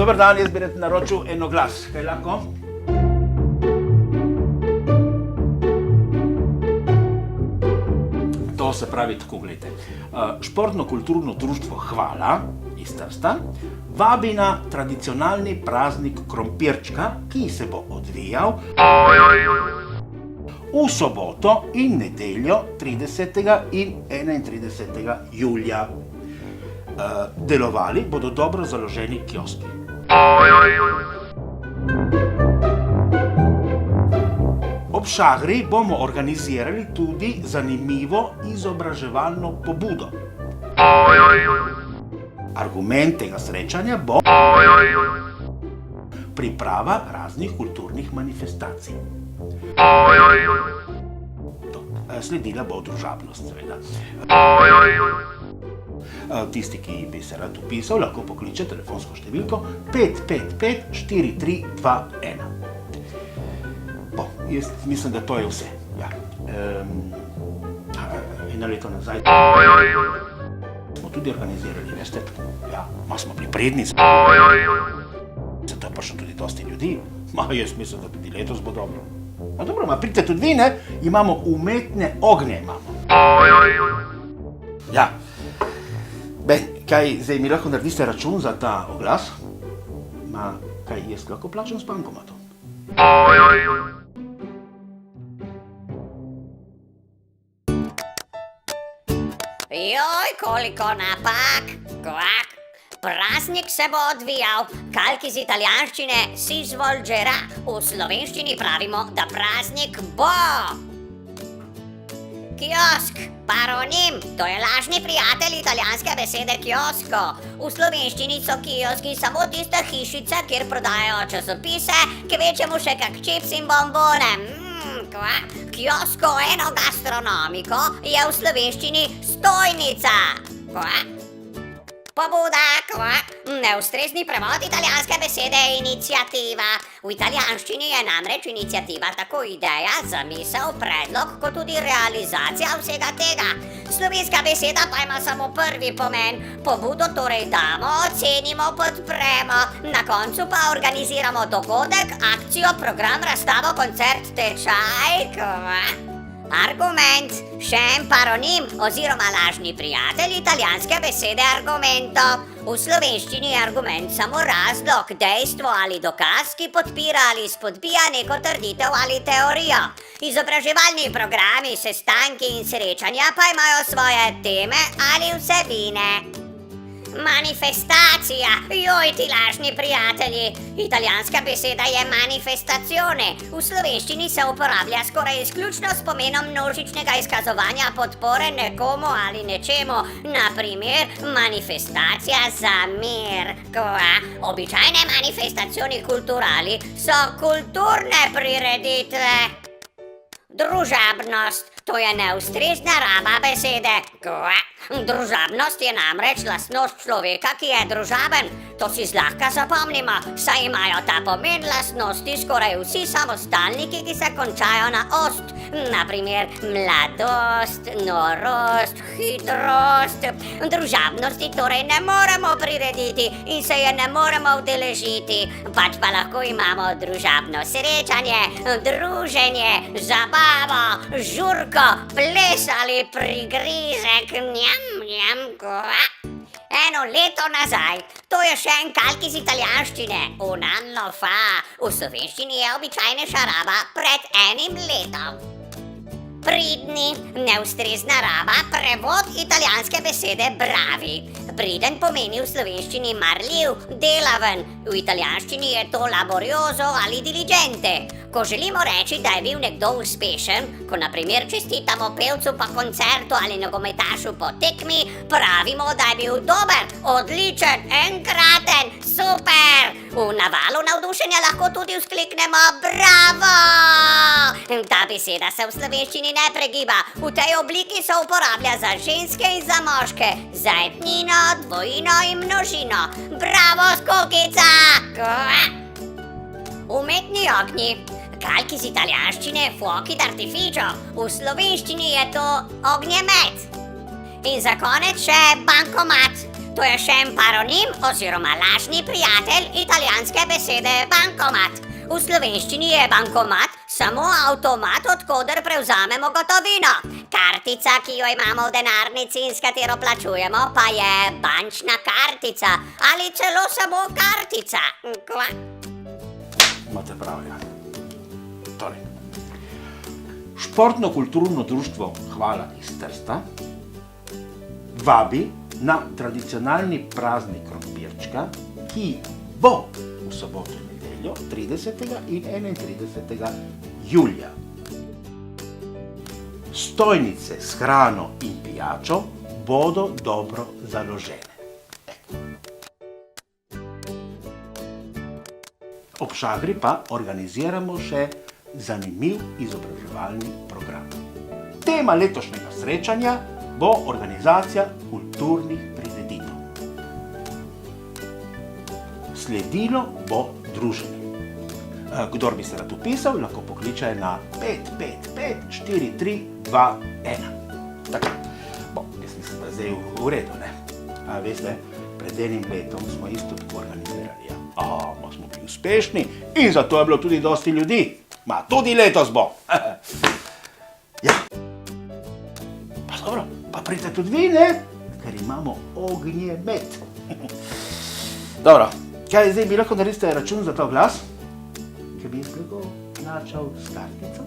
Dober dan, jaz bi rad naročil eno glas. Kaj lahko? To se pravi tako, gledajte. Športno-kulturno društvo Hvala iz Trsta vabi na tradicionalni praznik krompirčka, ki se bo odvijal v soboto in nedeljo 30. in 31. julija. Delovali bodo dobro založeni kioski. Ob šahri bomo organizirali tudi zanimivo izobraževalno pobudo. Argument tega srečanja bo priprava raznih kulturnih manifestacij. Sledila bo družabnost, seveda. Tisti, ki bi se rad vpisal, lahko pokliče telefonsko številko 555 4321. Jaz mislim, da to je vse. Ja. Eno leto nazaj smo tudi organizirali, veste, ja, smo bili predni, zato je prišlo tudi dosti ljudi. Jaz mislim, da tudi letos bo dobro. Dobro, pridite tudi vi, ne? Imamo umetne ognje, imamo. Ja. Kaj, zdaj mi lahko naredite račun za ta oglas? Kaj, jaz lahko plačam s bankomatom? Joj, koliko napak! Kvak! Praznik se bo odvijal, kalk iz italijanščine si svolgerà. V slovenščini pravimo, da praznik bo. Kiosk, paronim, to je lažni prijatelj italijanske besede kiosko. V slovenščini so kioski samo tiste hišice, kjer prodajajo časopise, kvečemu še kak čips in bombone. Kiosko enogastronomiko je v slovenščini stojnica. Pobuda, neustrezni prevod italijanske besede je iniciativa. V italijanščini je namreč iniciativa tako ideja, zamisel, predlog, kot tudi realizacija vsega tega. Slovenska beseda pa ima samo prvi pomen. Pobudo torej damo, ocenimo, podpremo, na koncu pa organiziramo dogodek, akcijo, program, razstavo, koncert, tečaj. Argument, še en paronim oziroma lažni prijatelj italijanske besede argumento. V slovenščini je argument samo razlog, dejstvo ali dokaz, ki podpira ali spodbija neko trditev ali teorijo. Izobraževalni programi, sestanki in srečanja pa imajo svoje teme ali vsebine. Manifestacija, joj ti lažni prijatelji. Italijanska beseda je manifestazione. V slovenščini se uporablja skoraj izključno s pomenom množičnega izkazovanja podpore nekomu ali nečemu. Na primer, manifestacija za mir. Običajne manifestazioni kulturali so kulturne prireditve. Družabnost, to je neustrezna raba besede. Družabnost je namreč lastnost človeka, ki je družaben. To si zlahka zapomnimo, saj imajo ta pomen lastnosti skoraj vsi samostalniki, ki se končajo na ost. Na primer, mladost, norost, hitrost. Družabnosti torej ne moremo prirediti in se je ne moremo udeležiti. Pač pa lahko imamo družabno srečanje, druženje, zabavo, žurko, ples ali prigrizek. Eno leto nazaj, to je še en kalk iz italijanščine, un anno fa. V slovenščini je običajnejša raba pred enim letom. Pridni, neustrezna raba, prevod italijanske besede bravi. Priden pomeni v slovenščini marljiv, delaven, v italijanščini je to laborioso ali diligente. Ko želimo reči, da je bil nekdo uspešen, ko na primer čestitamo pevcu po koncertu ali nogometašu po tekmi, pravimo, da je bil dober, odličen, enkraten, super. V navalu navdušenja lahko tudi vzkliknemo bravo. Ta beseda se v slovenščini ne pregiba, v tej obliki se uporablja za ženske in za moške, za etnino, dvojino in množino. Bravo, skokica! Umetni ognji. Kalk iz italijanščine je fuochi d'artificio, v slovenščini je to ognjemet. In za konec še bankomat. To je še en paronim oziroma lažni prijatelj italijanske besede bankomat. V slovenščini je bankomat samo avtomat, od koder prevzamemo gotovino. Kartica, ki jo imamo v denarnici in s katero plačujemo, pa je bančna kartica ali celo samo kartica. Kva? Imate prav, ja. Torej, Športno-kulturno društvo Hvala iz Trsta vabi na tradicionalni praznik krompirčka, ki bo v soboto in nedeljo 30. in 31. julija. Stojnice s hrano in pijačo bodo dobro založene. Ob šagri pa organiziramo še zanimiv izobraževalni program. Tema letošnjega srečanja bo organizacija kulturnih prireditev. Sledilo bo druženje. Kdor bi se rad vpisal, lahko pokliče na 555 4321. Tako, jaz mislim, da zdaj v redu, ne? A veste, pred enim letom smo isto tako organizirali, ja. Smo bili uspešni in zato je bilo tudi dosti ljudi. Tudi letos bo. Ja. Pa dobro, pa pridite tudi vi, ne? Ker imamo ognjemet. Dobro, kaj zdaj bi lahko naredite račun za ta glas? Če bi jaz lahko plačal s kartico?